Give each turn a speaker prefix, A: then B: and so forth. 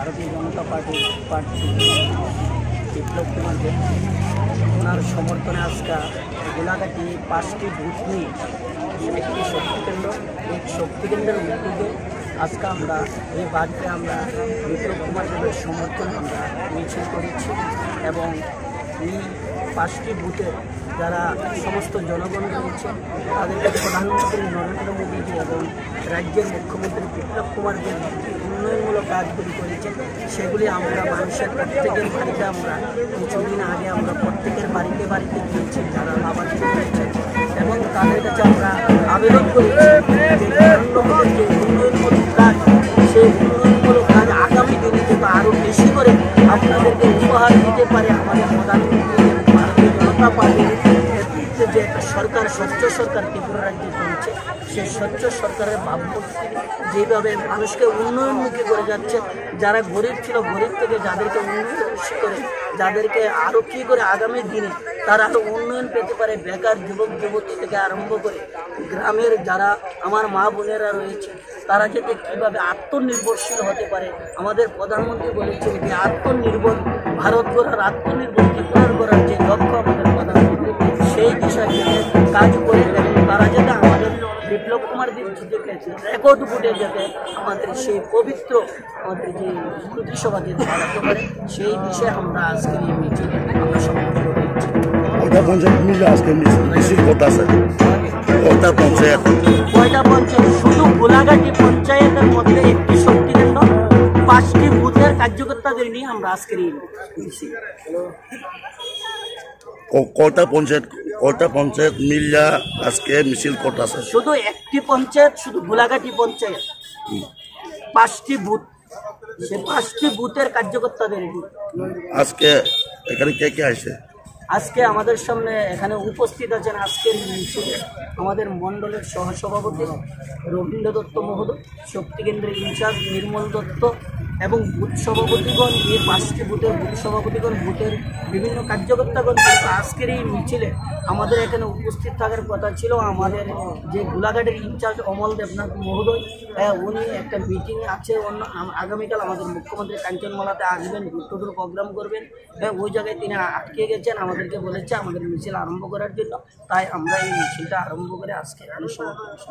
A: ভারতীয় জনতা পার্টি বিপ্লব কুমার দেব ওনার সমর্থনে আজকে গোলাঘাটি 5টি বুথ নিয়ে একটি শক্তিকেন্দ্র, এই শক্তিকেন্দ্রের উদ্যোগে আজকে আমরা এই বাড়িতে আমরা বিপ্লব কুমার দেবের সমর্থনে আমরা মিছিল করেছি এবং এই 5টি বুথে যারা সমস্ত জনগণ রয়েছে তাদেরকে প্রধানমন্ত্রী নরেন্দ্র মোদীজি এবং রাজ্যের মুখ্যমন্ত্রী বিপ্লব কুমার দেব উন্নয়নমূলক কাজগুলি করেছেন সেগুলি আমরা মানুষের প্রত্যেকের বাড়িতে আমরা কিছুদিন আগে আমরা প্রত্যেকের বাড়িতে বাড়িতে গিয়েছি যারা লাভান্বিত হয়েছেন এবং তাদের কাছে আমরা আবেদন করেছি যে নরেন্দ্র যে উন্নয়নমূলক কাজ সেই উন্নয়নমূলক কাজ আগামী দিনে যেটা আরও বেশি করে আপনাদেরকে উপহার দিতে পারে আমাদের প্রধানমন্ত্রী ভারতীয় জনতা পার্টির নেতৃত্বে যে একটা সরকার স্বচ্ছ সরকার ত্রিপুরা রাজ্যে চলছে সেই স্বচ্ছ সরকারের ভাবমূর্তি যেভাবে মানুষকে উন্নয়নমুখী করে যাচ্ছে, যারা গরিব ছিল গরিব থেকে যাদেরকে উন্নয়নমুখী করে যাদেরকে আরও কী করে আগামী দিনে তারা আরও উন্নয়ন পেতে পারে, বেকার যুবক যুবতী থেকে আরম্ভ করে গ্রামের যারা আমার মা বোনেরা রয়েছে তারা যাতে কীভাবে আত্মনির্ভরশীল হতে পারে। আমাদের প্রধানমন্ত্রী বলেছেন যে আত্মনির্ভর ভারত গড়ার, আত্মনির্ভর ত্রিপুরার গড়ার যে লক্ষ্য আমাদের প্রধানমন্ত্রী সেই দিশায় যাতে কাজ করে এবং তারা যাতে আমাদের বিপ্লব কুমার দেব জিতেকে রেকর্ড ভোটে যাতে আমাদের সেই পবিত্র আমাদের যে প্রতিসভা দিতে পারতে পারে সেই বিষয়ে আমরা আজকের এই মিছিল আমরা সম্পন্ন করেছি।
B: কয়টা পঞ্চায়েত মিলে আজকে মিছিল করতেছে? কয়টা পঞ্চায়েত?
A: শুধু গোলাঘাটি পঞ্চায়েতের মধ্যে একটি শক্তিকেন্দ্র, 5টি বুথের কার্যকর্তাদের নিয়ে আমরা আজকের এই মিছিল।
B: কয়টা পঞ্চায়েত মিল্লা আজকে মিছিল করতেছে?
A: শুধু একটি পঞ্চায়েত, শুধু গোলাঘাটি পঞ্চায়েত, 5টি বুথ, সে 5টি বুথের কার্যকর্তাদের নিয়ে
B: আজকে এখানে কে কে আসে?
A: আজকে আমাদের সামনে এখানে উপস্থিত আছেন আজকের মিছিলে আমাদের মণ্ডলের সহসভাপতি রবীন্দ্র দত্ত মহোদয়, শক্তিকেন্দ্রের ইনচার্জ নির্মল দত্ত এবং বুথ সভাপতিগণ, এই 5টি বুথের বুথ সভাপতিগণ, বুথের বিভিন্ন কার্যকর্তাগণ। কিন্তু আজকের এই মিছিলে আমাদের এখানে উপস্থিত থাকার কথা ছিল আমাদের যে গোলাঘাটের ইনচার্জ অমল দেবনাথ মহোদয়, উনি একটা মিটিং আছে অন্য আগামীকাল আমাদের মুখ্যমন্ত্রী কাঞ্চনমালাতে আসবেন, ডুর প্রোগ্রাম করবেন, ওই জায়গায় তিনি আটকে গেছেন, আমাদেরকে বলেছে আমাদের মিছিল আরম্ভ করার জন্য, তাই আমরা এই মিছিলটা আরম্ভ করে আজকে এখানে সমাবেশ।